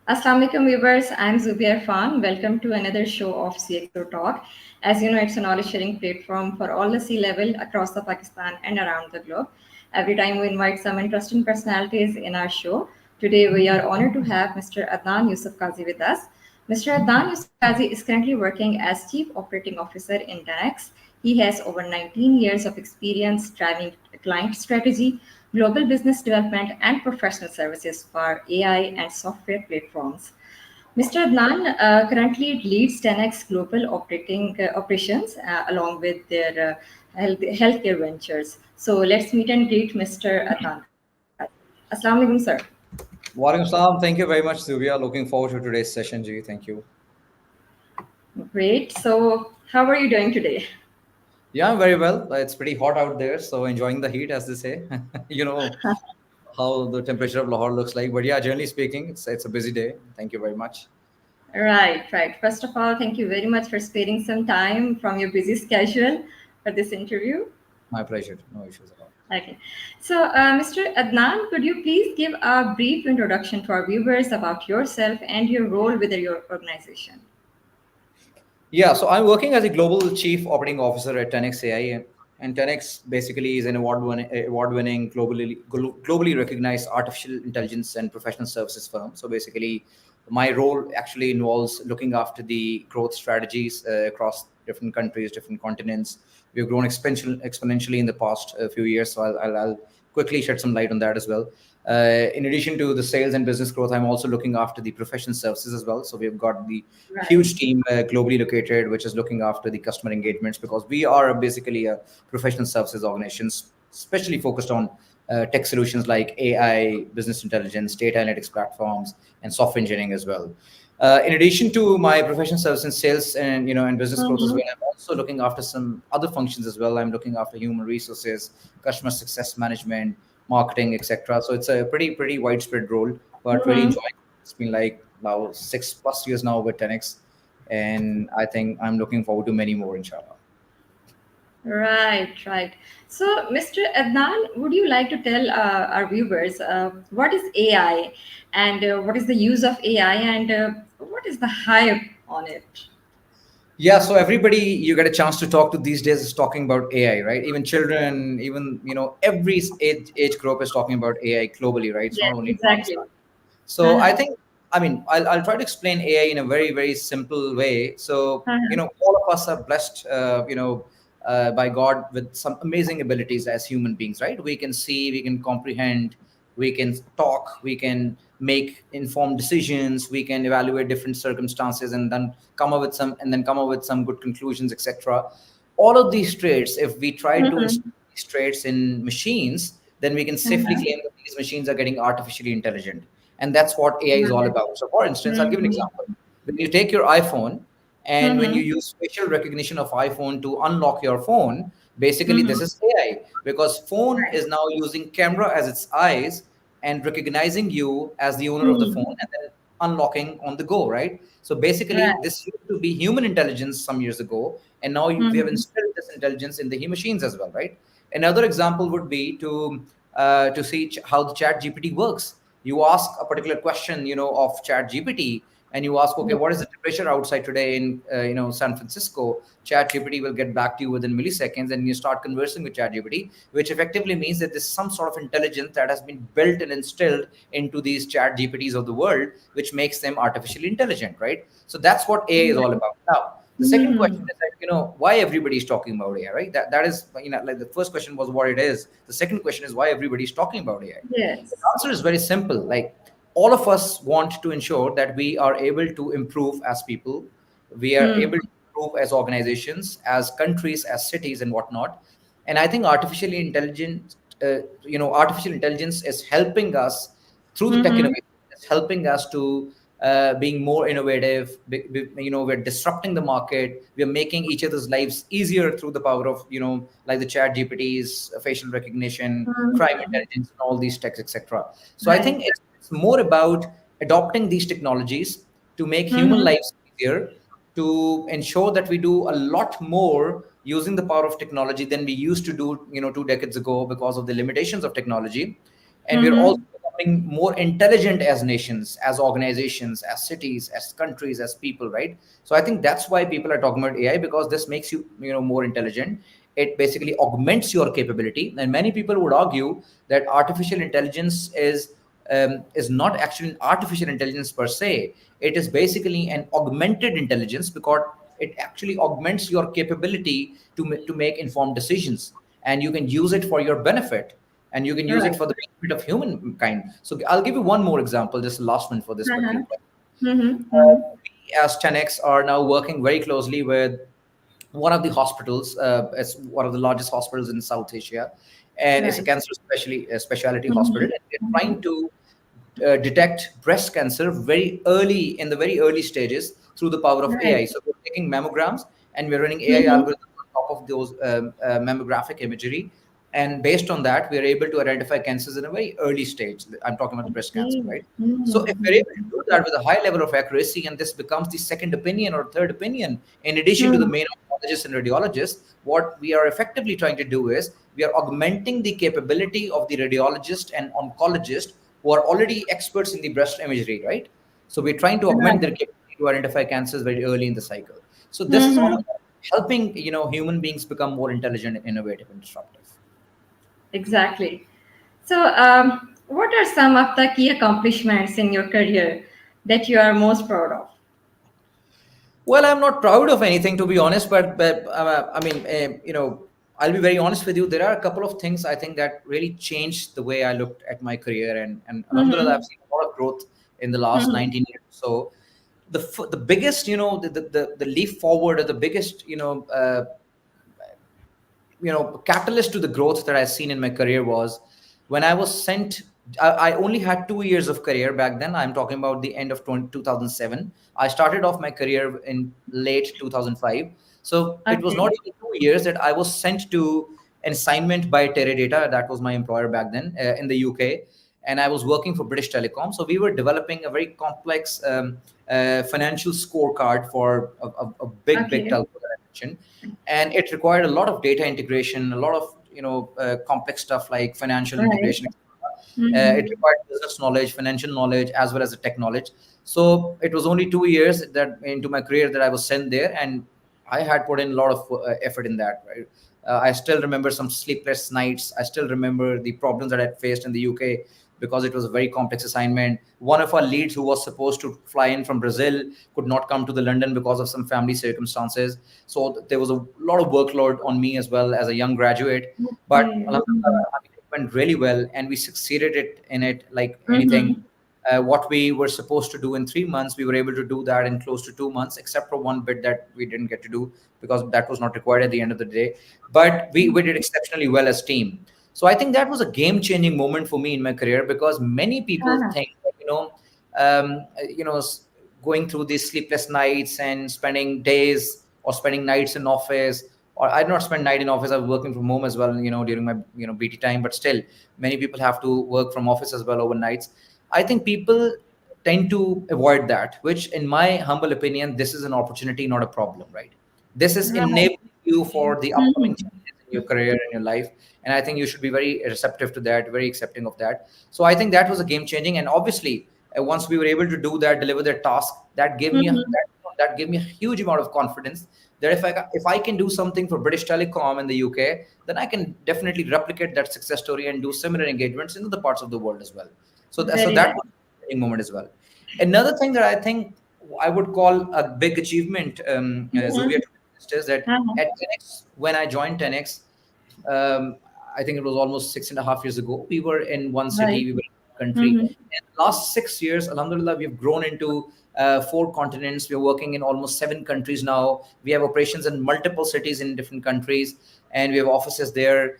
Assalamu alaikum viewers, I'm Zubia Irfan. Welcome to another show of CxO Talk. As you know, it's a knowledge sharing platform for all the C-level across the Pakistan and around the globe. Every time we invite some interesting personalities in our show. Today we are honored to have Mr. Adnan Yousuf Kazi with us. Mr. Adnan Yousuf Kazi is currently working as Chief Operating Officer in TenX. He has over 19 years of experience driving client strategy, global business development, and professional services for AI and software platforms. Mr. Adnan currently leads TenX Global Operations along with their healthcare ventures. So let's meet and greet Mr. Adnan. Assalamu alaikum, sir. Walaikum salam. Thank you very much, Zubia. Looking forward to today's session, G. Thank you. Great. So, how are you doing today? Yeah, I'm very well. It's pretty hot out there, so enjoying the heat, as they say. you know how the temperature of Lahore looks like. But yeah, generally speaking, it's a busy day. Thank you very much. Right. First of all, thank you very much for sparing some time from your busy schedule for this interview. My pleasure. No issues at all. Okay. So, Mr. Adnan, could you please give a brief introduction to our viewers about yourself and your role within your organization? Yeah, so I'm working as a global chief operating officer at TenX AI, and TenX basically is an award-winning, globally recognized artificial intelligence and professional services firm. So basically, my role actually involves looking after the growth strategies across different countries, different continents. We've grown exponentially in the past few years, so I'll quickly shed some light on that as well. In addition to the sales and business growth, I'm also looking after the professional services as well. So we've got the Right. huge team globally located, which is looking after the customer engagements, because we are basically a professional services organization, especially focused on tech solutions like AI, business intelligence, data analytics platforms, and software engineering as well. In addition to my professional services and sales and business growth as Mm-hmm. well, I'm also looking after some other functions as well. I'm looking after human resources, customer success management, marketing, etc. So it's a pretty widespread role, but really Mm-hmm. enjoying it. It's been like now 6+ years now with TenX, and I think I'm looking forward to many more, inshallah. Right. So, Mr. Adnan, would you like to tell our viewers what is AI and what is the use of AI and what is the hype on it? Yeah, so everybody you get a chance to talk to these days is talking about AI, right? Even children, even every age group is talking about AI globally, right? It's not Yes, only in exactly. Pakistan. So I Uh-huh. think, I'll try to explain AI in a very simple way. So Uh-huh. all of us are blessed, by God with some amazing abilities as human beings, right? We can see, we can comprehend, we can talk, we can make informed decisions, we can evaluate different circumstances, and then come up with some good conclusions, etc. All of these traits, if we try to Uh-huh. install these traits in machines, then we can safely Uh-huh. claim that these machines are getting artificially intelligent. And that's what AI is all Right. about. So, for instance, I'll give an Mm-hmm. example. When you take your iPhone and when you Mm-hmm. use facial recognition of iPhone to unlock your phone, basically Mm-hmm. this is AI, because phone Right. is now using camera as its eyes and recognizing you as the owner of the Mm-hmm. phone and then unlocking on the go, right? So basically, Right. this used to be human intelligence some years ago, and now we have Mm-hmm. instilled this intelligence in the machines as well, right? Another example would be to see how the Chat GPT works. You ask a particular question, of Chat GPT, and you ask, okay, Yeah. what is the temperature outside today in San Francisco? Chat GPT will get back to you within milliseconds, and you start conversing with Chat GPT, which effectively means that there's some sort of intelligence that has been built and instilled into these Chat GPTs of the world, which makes them artificially intelligent, right? So that's what AI is all Right. about. Now, the second question Mm-hmm. is that why everybody's talking about AI, right? That is, like, the first question was what it is. The second question is why everybody's talking about AI. The Yes. answer is very simple. Like, all of us want to ensure that we are able to improve as people, we are Mm-hmm. able to improve as organizations, as countries, as cities, and whatnot. And I think artificial intelligence is helping us through the tech Mm-hmm. innovation. It's helping us to being more innovative. We're disrupting the market. We're making each other's lives easier through the power of like the Chat GPTs, facial recognition, crime Mm-hmm. intelligence, and all these techs, etc. So I Right. think it's more about adopting these technologies to make human Mm-hmm. lives easier, to ensure that we do a lot more using the power of technology than we used to do 2 decades ago because of the limitations of technology. And we're also Mm-hmm. becoming more intelligent as nations, as organizations, as cities, as countries, as people, right? So I think that's why people are talking about AI, because this makes you, more intelligent. It basically augments your capability, and many people would argue that artificial intelligence is not actually an artificial intelligence per se. It is basically an augmented intelligence, because it actually augments your capability to make informed decisions, and you can use it for your benefit, and you can use it Right. for the benefit of humankind. So I'll give you one more example, just the last one for this Uh-huh. particular question. Mm-hmm. Mm-hmm. We as TenX are now working very closely with one of the hospitals. It's one of the largest hospitals in South Asia, and it's a Right. cancer specialty hospital. Mm-hmm. And we're Mm-hmm. trying to detect breast cancer very early, in the very early stages, through the power of Right. AI. So we're taking mammograms and we're running AI Mm-hmm. algorithms on top of those mammographic imagery. And based on that, we are able to identify cancers in a very early stage. I'm talking about the breast cancer, Okay. right? So if we're Mm-hmm. able to do that with a high level of accuracy, and this becomes the second opinion or third opinion, in addition to the Mm-hmm. main oncologist and radiologist, what we are effectively trying to do is we are augmenting the capability of the radiologist and oncologist who are already experts in the breast imagery, right? So we're trying to augment their Right. capability to identify cancers very early in the cycle. So this is all Mm-hmm. about helping human beings become more intelligent, innovative, and disruptive. Exactly. So, what are some of the key accomplishments in your career that you are most proud of? Well, I'm not proud of anything, to be honest, but I mean, I'll be very honest with you. There are a couple of things I think that really changed the way I looked at my career, and Alhamdulillah, I've Mm-hmm. seen a lot of growth in the last Mm-hmm. 19 years. So the biggest, the leap forward, or the biggest, catalyst to the growth that I've seen in my career was when I was sent. I only had 2 years of career back then. I'm talking about the end of 2007. I started off my career in late 2005. So it was not Okay. even 2 years that I was sent to an assignment by Teradata. That was my employer back then, in the UK. And I was working for British Telecom. So we were developing a very complex financial scorecard for a big Okay. telco that I mentioned, and it required a lot of data integration, a lot of complex stuff like financial Right. integration. It Mm-hmm. required business knowledge, financial knowledge, as well as the tech knowledge. So it was only 2 years that into my career that I was sent there, and I had put in a lot of effort in that. Right, I still remember some sleepless nights. I still remember the problems that I faced in the UK because it was a very complex assignment. One of our leads, who was supposed to fly in from Brazil, could not come to the London because of some family circumstances. So there was a lot of workload on me as well as a young graduate. But Okay. alhamdulillah, I mean, it went really well, and we succeeded in it like anything. Mm-hmm. What we were supposed to do in 3 months, we were able to do that in close to 2 months, except for one bit that we didn't get to do because that was not required at the end of the day. But we did exceptionally well as team. So I think that was a game changing moment for me in my career, because many people Uh-huh. think that, um, you know, s- going through these sleepless nights and spending days or spending nights in office, or I did not spend night in office. I was working from home as well, during my BT time. But still, many people have to work from office as well overnights. I think people tend to avoid that, which, in my humble opinion, this is an opportunity, not a problem, right? This is Right. enabling you Okay. for the upcoming Mm-hmm. challenges in your career and your life, and I think you should be very receptive to that, very accepting of that. So I think that was a game changing, and obviously, once we were able to do that, deliver that task, that gave me Mm-hmm. that gave me a huge amount of confidence that if I can do something for British Telecom in the UK, then I can definitely replicate that success story and do similar engagements in other parts of the world as well. So Very that nice. was a moment as well. Another thing that I think I would call a big achievement, Zubia, Mm-hmm. is that Uh-huh. at TenX, when I joined TenX, um, I think it was almost 6.5 years ago. We were in one city, Right. we were in one country. Mm-hmm. And the last 6 years, Alhamdulillah, we've grown into 4 continents. We're working in almost 7 countries now. We have operations in multiple cities in different countries, and we have offices there.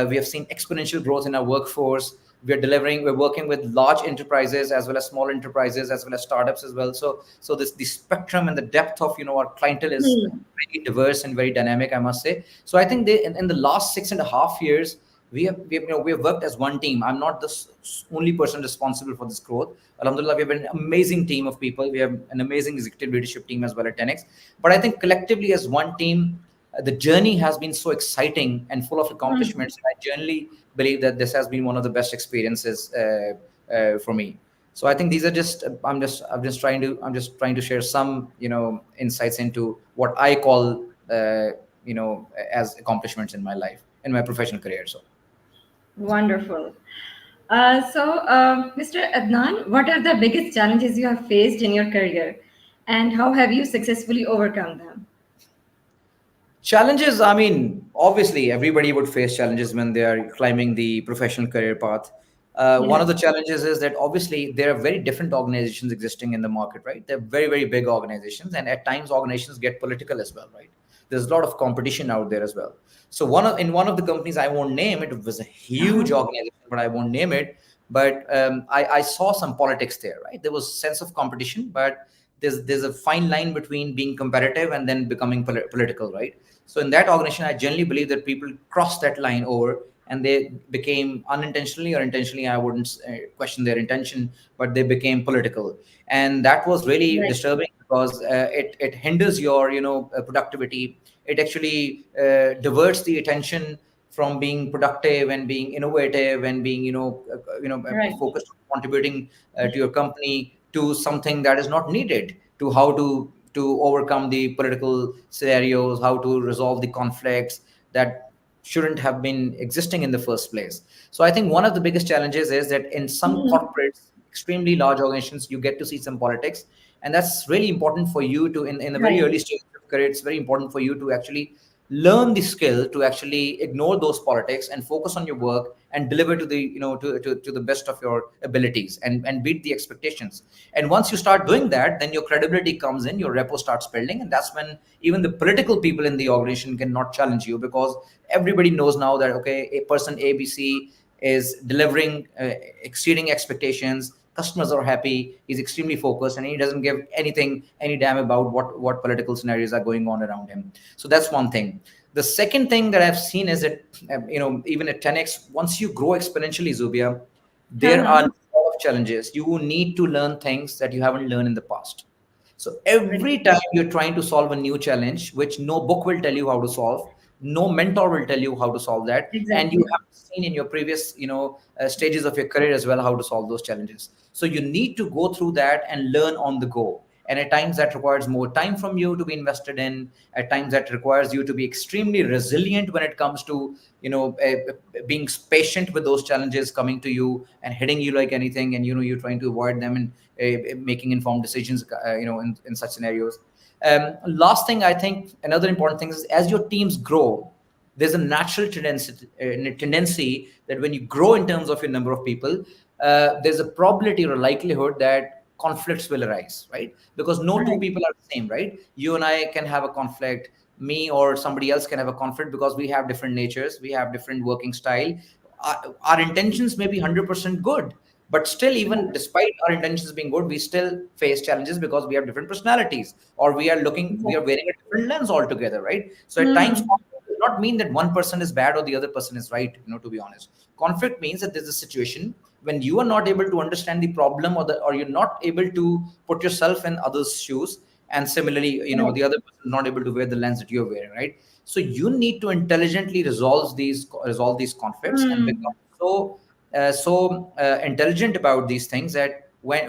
We have seen exponential growth in our workforce. We're working with large enterprises as well as small enterprises as well as startups as well. So this the spectrum and the depth of our clientele is Hmm. very diverse and very dynamic, I must say. So I think in the last 6.5 years, we have worked as one team. I'm not the only person responsible for this growth. Alhamdulillah, we have an amazing team of people. We have an amazing executive leadership team as well at TenX. But I think collectively as one team, the journey has been so exciting and full of Hmm. accomplishments. I genuinely believe that this has been one of the best experiences for me. So I think these are just I'm just trying to share some insights into what I call as accomplishments in my life, in my professional career. So Wonderful. Mr. Adnan, what are the biggest challenges you have faced in your career, and how have you successfully overcome them? challenges, I mean, obviously, everybody would face challenges when they are climbing the professional career path. One of Yes, the challenges is that obviously there are very different organizations existing in the market, right? They're very, very big organizations, and at times organizations get political as well, right? There's a lot of competition out there as well. So in one of the companies, I won't name it, it was a huge uh-huh. organization, but I won't name it. But I saw some politics there, right? There was sense of competition, but there's a fine line between being competitive and then becoming political, right? So in that organization, I generally believe that people cross that line over and they became unintentionally or intentionally, I wouldn't question their intention, but they became political. And that was really Right, disturbing because it hinders your, productivity. It actually diverts the attention from being productive and being innovative and being, right, focused on contributing to your company to something that is not needed, to how to overcome the political scenarios, how to resolve the conflicts that shouldn't have been existing in the first place. So I think one of the biggest challenges is that in some Mhm. corporates, extremely large organizations, you get to see some politics, and that's really important for you to in the very Right, early stage of career. It's very important for you to actually learn the skill to actually ignore those politics and focus on your work and deliver to the to the best of your abilities and beat the expectations. And once you start doing that, then your credibility comes in, your repo starts building, and that's when even the political people in the organization cannot challenge you, because everybody knows now that okay, a person ABC is delivering, exceeding expectations, customers are happy, he's extremely focused, and he doesn't give anything any damn about what political scenarios are going on around him. So that's one thing. The second thing that I've seen is that even at 10x, once you grow exponentially, Zubia, there are uh-huh. a lot of challenges. You need to learn things that you haven't learned in the past. So Right, every time you're trying to solve a new challenge, which no book will tell you how to solve, no mentor will tell you how to solve that, and you exactly. have seen in your previous, stages of your career as well how to solve those challenges. So you need to go through that and learn on the go. And at times that requires more time from you to be invested in. At times that requires you to be extremely resilient when it comes to, being patient with those challenges coming to you and hitting you like anything, and you're trying to avoid them and making informed decisions, in such scenarios. Last thing, I think another important thing is as your teams grow, there's a natural tendency that when you grow in terms of your number of people, there's a probability or a likelihood that conflicts will arise, right? Because no two Right. people are the same, right? You and I can have a conflict, me or somebody else can have a conflict, because we have different natures, we have different working style. Our intentions may be 100% good, but still, even Right. despite our intentions being good, we still face challenges because we have different personalities, or we are Exactly. wearing a different lens altogether, right? So at times Hmm. conflict does not mean that one person is bad or the other person is right, to be honest. Conflict means that there's a situation when you are not able to understand the problem, or you're not able to put yourself in others' shoes, and similarly, Right. the other person is not able to wear the lens that you're wearing, right? So you need to intelligently resolve these conflicts and become Hmm. so intelligent about these things, that where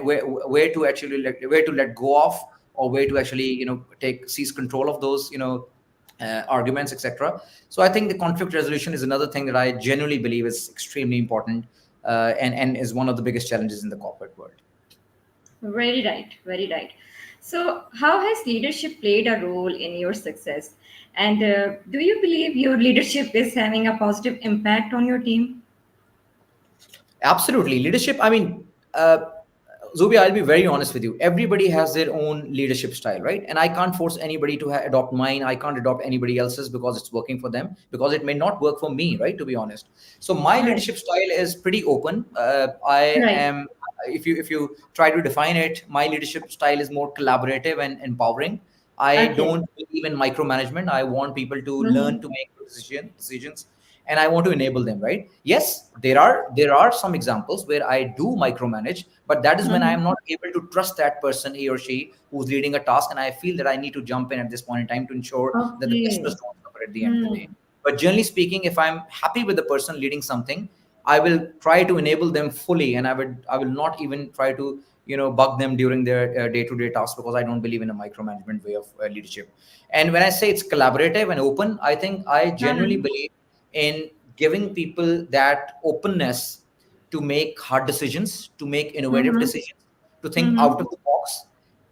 to actually where to let go of, or where to actually take seize control of those arguments, etc. So I think the conflict resolution is another thing that I genuinely believe is extremely important, and is one of the biggest challenges in the corporate world. Very right. Very right. So, how has leadership played a role in your success? And do you believe your leadership is having a positive impact on your team? Absolutely. Leadership, I mean, Zubia, I'll be very honest with you. Everybody has their own leadership style, right? And I can't force anybody to adopt mine. I can't adopt anybody else's because it's working for them, because it may not work for me, right? To be honest. So my Right. leadership style is pretty open. I Right. am, if you try to define it, my leadership style is more collaborative and empowering. I Okay. don't believe in micromanagement. I want people to learn Mm-hmm. to make decisions, and I want to enable them, right? Yes, there are some examples where I do micromanage, but that is when I am Mm-hmm. not able to trust that person, he or she, who's leading a task, and I feel that I need to jump in at this point in time to ensure that the business Okay. don't suffer at the end of the Hmm. day. But generally speaking, if I'm happy with the person leading something, I will try to enable them fully, and I will not even try to bug them during their day-to-day tasks, because I don't believe in a micromanagement way of leadership. And when I say it's collaborative and open, I think I genuinely Mhm. believe in giving people that openness to make hard decisions, to make innovative Mhm. decisions, to think out of Mhm. the box.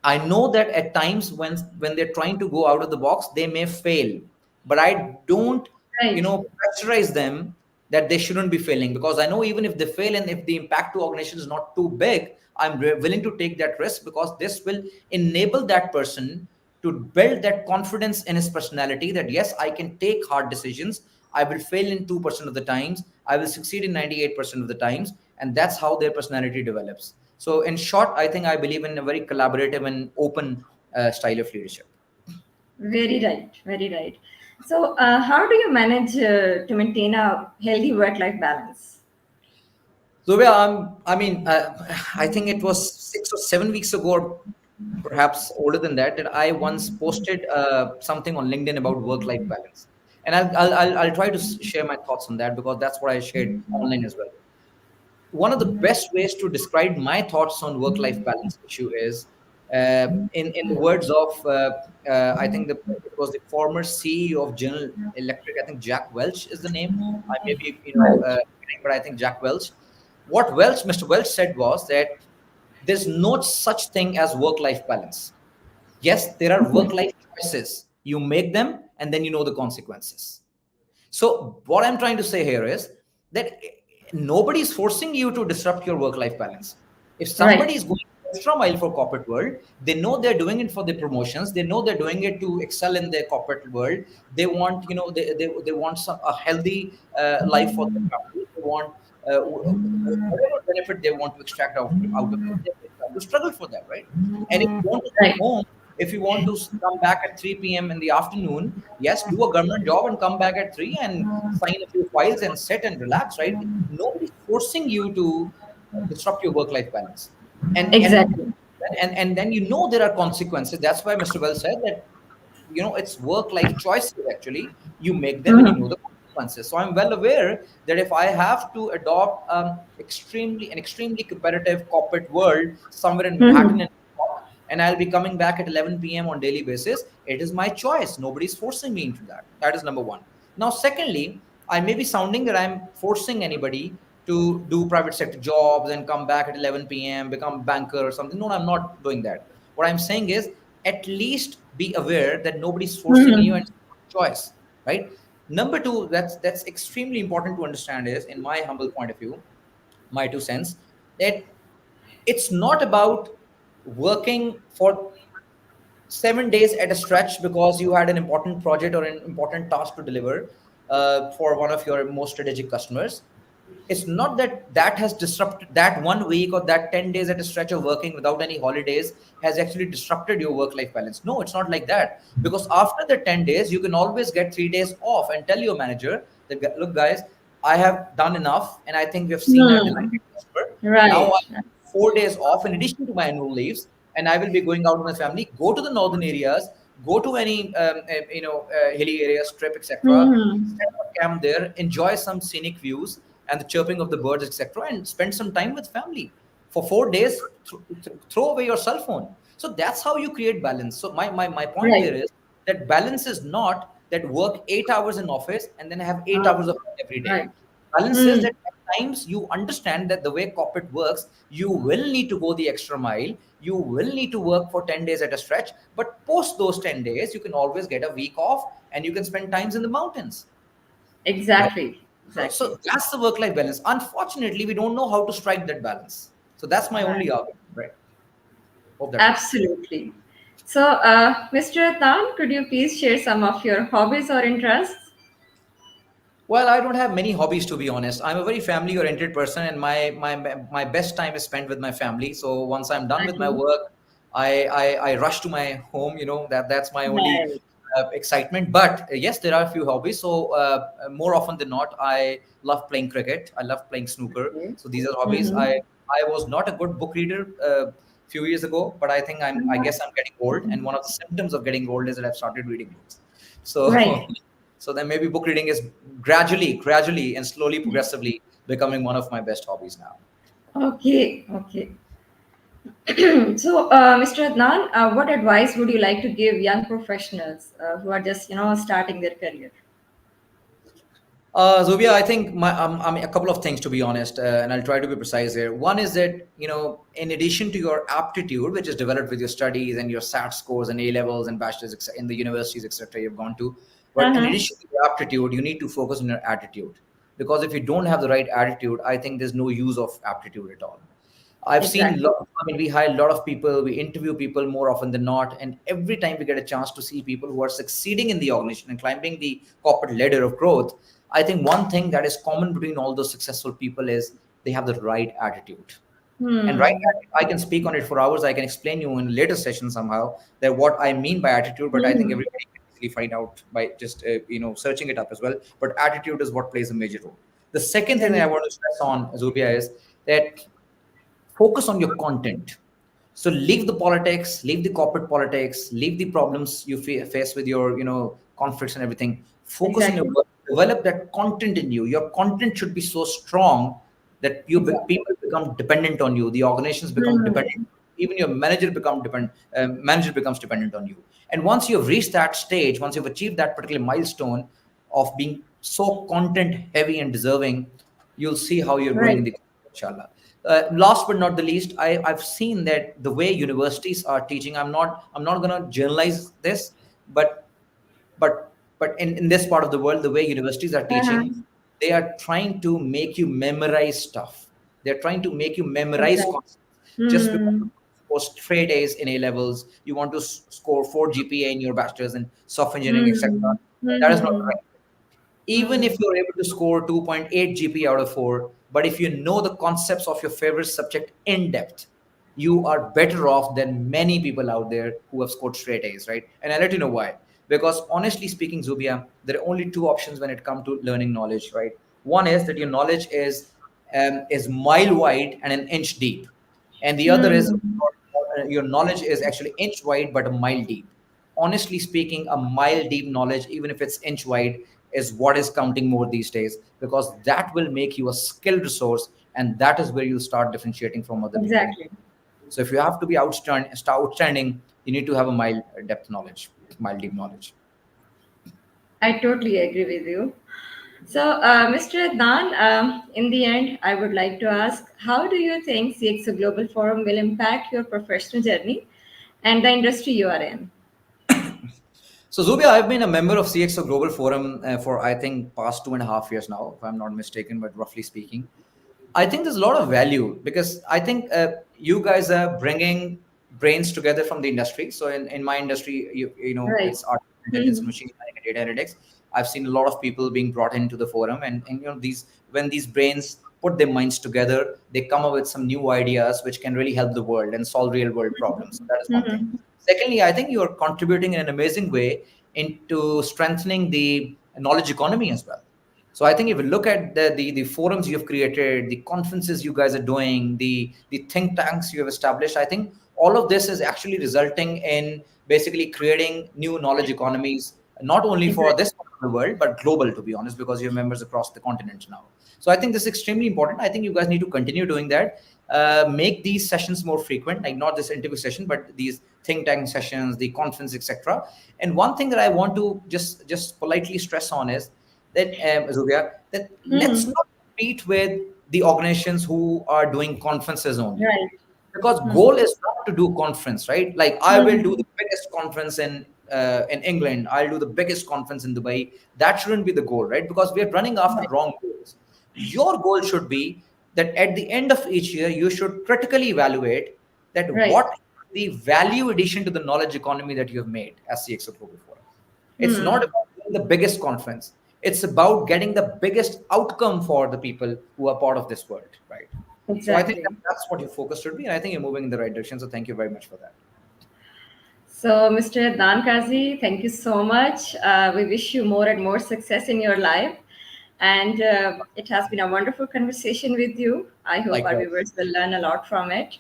I know that at times when they're trying to go out of the box, they may fail, but I don't, Right. pressurize them that they shouldn't be failing, because I know even if they fail and if the impact to organization is not too big, I'm willing to take that risk, because this will enable that person to build that confidence in his personality that yes, I can take hard decisions. I will fail in 2% of the times. I will succeed in 98% of the times. And that's how their personality develops. So, in short, I think I believe in a very collaborative and open style of leadership. Very right. Very right. So, how do you manage to maintain a healthy work-life balance? So, yeah, I think it was 6 or 7 weeks ago, or perhaps older than that, that I once posted something on LinkedIn about work-life balance, and I'll try to share my thoughts on that, because that's what I shared online as well. One of the best ways to describe my thoughts on work-life balance issue is in the words of I think it was the former CEO of General Electric. I think Jack Welch is the name. I may be Right. kidding, but I think Jack Welch. What Mr. Welch said was that there's no such thing as work-life balance. Yes, there are work-life choices. You make them, and then you know the consequences. So what I'm trying to say here is that nobody is forcing you to disrupt your work-life balance. If somebody Right. is going extra mile for corporate world, they know they're doing it for the promotions. They know they're doing it to excel in their corporate world. They want, they want a healthy life for their family. They want whatever benefit they want to extract out of it. They try to struggle for that, right? And if you want to come Right. home, if you want to come back at 3 p.m. in the afternoon, yes, do a government job and come back at 3 and sign a few files and sit and relax, right? Nobody's forcing you to disrupt your work-life balance. And and Exactly. and then there are consequences. That's why Mr. Well said that it's work-life choices actually. You make them and you know Mhm. the consequences. So I'm well aware that if I have to adopt an extremely competitive corporate world somewhere in Manhattan Mhm. and and I'll be coming back at 11 p.m. on daily basis. It is my choice. Nobody's forcing me into that. That is number one. Now, secondly, I may be sounding that I'm forcing anybody to do private sector jobs and come back at 11 p.m., become banker or something. No, I'm not doing that. What I'm saying is at least be aware that nobody's forcing you and Mhm. it's your choice, right? Number two, that's extremely important to understand is, in my humble point of view, my 2 cents, that it's not about working for 7 days at a stretch because you had an important project or an important task to deliver for one of your most strategic customers. It's not that that has disrupted that 1 week or that 10 days at a stretch of working without any holidays has actually disrupted your work life balance. No, it's not like that. Because after the 10 days, you can always get 3 days off and tell your manager that, look, guys, I have done enough and I think we have seen a Hmm. delighted customer. Now Right. I have 4 days off in addition to my annual leaves, and I will be going out with my family. Go to the northern areas, go to any hilly areas, trip, etc. Hmm. Set up a camp there, enjoy some scenic views and the chirping of the birds, etc., and spend some time with family for 4 days. Throw away your cell phone. So that's how you create balance. So my point here Right. is that balance is not that work 8 hours in office and then have eight Uh, hours of fun every day. right. Balance says Hmm. that at times you understand that the way corporate works, you will need to go the extra mile. You will need to work for 10 days at a stretch, but post those 10 days, you can always get a week off and you can spend times in the mountains. Right. Exactly. So Exactly. that's the work life balance. Unfortunately, we don't know how to strike that balance. So that's my only Right. argument. Right. Hope that helps. Absolutely. So, Mr. Tan, could you please share some of your hobbies or interests? Well, I don't have many hobbies, to be honest. I'm a very family-oriented person, and my best time is spent with my family. So once I'm done with my Okay. work, I rush to my home. That's my only Right. excitement. But yes, there are a few hobbies. So more often than not, I love playing cricket. I love playing snooker. Okay. So these are hobbies. Mm-hmm. I was not a good book reader few years ago, but I guess I'm getting old, and one of the symptoms of getting old is that I've started reading books. So Right. so then maybe book reading is gradually and slowly progressively becoming one of my best hobbies now. Okay, okay. So, Mr. Adnan, what advice would you like to give young professionals who are just, starting their career? Zubia, I think I mean, a couple of things to be honest, and I'll try to be precise here. One is that, in addition to your aptitude, which is developed with your studies and your SAT scores and A levels and bachelors in the universities, etc., you've gone to, but in Uh-huh. addition to your aptitude, you need to focus on your attitude, because if you don't have the right attitude, I think there's no use of aptitude at all. I've seen, Exactly. I mean, we hire a lot of people, we interview people more often than not, and every time we get a chance to see people who are succeeding in the organization and climbing the corporate ladder of growth, I think one thing that is common between all those successful people is they have the right attitude. And right Hmm. now, I can speak on it for hours. I can explain you in a later session somehow that what I mean by attitude, but I think Hmm. everybody can easily find out by just searching it up as well. But attitude is what plays a major role. The second thing that I Very want to stress on, Zubia, is that focus on your content. So leave the politics, leave the corporate politics, leave the problems you face with your conflicts and everything. Focus on your exactly. work. Develop that content in you. Your content should be so strong that Exactly. people become dependent on you. The organizations become Hmm. dependent. Even your manager becomes dependent on you. And once you've reached that stage, once you've achieved that particular milestone of being so content heavy and deserving, you'll see how you're growing in Right. the inshallah. Last but not the least, I've seen that the way universities are teaching, I'm not going to generalize this, but in this part of the world, the way universities are teaching, Uh-huh. they are trying to make you memorize stuff. They're trying to make you memorize Exactly. concepts just because Hmm. you score straight A's in A levels. You want to score 4 GPA in your bachelor's in software engineering, etc. Hmm. That is not Hmm. right. Even Hmm. if you're able to score 2.8 GP out of 4, but if you know the concepts of your favorite subject in depth, you are better off than many people out there who have scored straight A's, right? And I'll let you know why. Because honestly speaking, Zubia, there are only two options when it comes to learning knowledge, right? One is that your knowledge is mile wide and an inch deep, and the other is Hmm. your knowledge is actually inch wide but a mile deep. Honestly speaking, a mile deep knowledge, even if it's inch wide, is what is counting more these days, because that will make you a skilled resource, and that is where you start differentiating from other people. Exactly. So if you have to be outstanding, you need to have a mile depth knowledge, mile deep knowledge. I totally agree with you. So, Mr. Adnan, in the end, I would like to ask, how do you think CxO Global Forum will impact your professional journey and the industry you are in? So Zubia, I've been a member of CxO Global Forum for I think past 2.5 years now, if I'm not mistaken, but roughly speaking. I think there's a lot of value because I think you guys are bringing brains together from the industry. So in my industry, Right. it's artificial intelligence and Hmm. machine learning and data analytics. I've seen a lot of people being brought into the forum, and these when these brains put their minds together, they come up with some new ideas which can really help the world and solve real world problems. So that is one thing. Hmm. Secondly, I think you are contributing in an amazing way into strengthening the knowledge economy as well. So I think if you look at the forums you have created, the conferences you guys are doing, the think tanks you have established, I think all of this is actually resulting in basically creating new knowledge economies, not only for Exactly. this part of the world, but global, to be honest, because you have members across the continent now. So I think this is extremely important. I think you guys need to continue doing that. Make these sessions more frequent, like not this interview session, but these think tank sessions, the conference, etc. And one thing that I want to just politely stress on is that Zubia, that let's Hmm. not compete with the organizations who are doing conferences only, Right. because Hmm. goal is not to do conference, right? Like I will do Hmm. the biggest conference in England, I'll do the biggest conference in Dubai. That shouldn't be the goal, right? Because we are running after Right. wrong goals. Your goal should be that at the end of each year you should critically evaluate that Right. what the value addition to the knowledge economy that you have made as CXO Global Forum. It's not Hmm. about doing the biggest conference. It's about getting the biggest outcome for the people who are part of this world, right? So I think Exactly. that's what your focus should be, and I think you're moving in the right direction. So thank you very much for that. So, Mr. Adnan Kazi, thank you so much. We wish you more and more success in your life. And it has been a wonderful conversation with you. I hope our Likewise. viewers will learn a lot from it.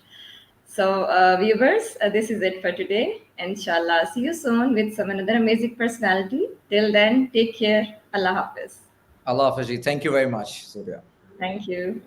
So, viewers, this is it for today. Inshallah, see you soon with some another amazing personality. Till then, take care. Allah Hafiz. Allah Hafiz. Thank you very much, Surya. Thank you.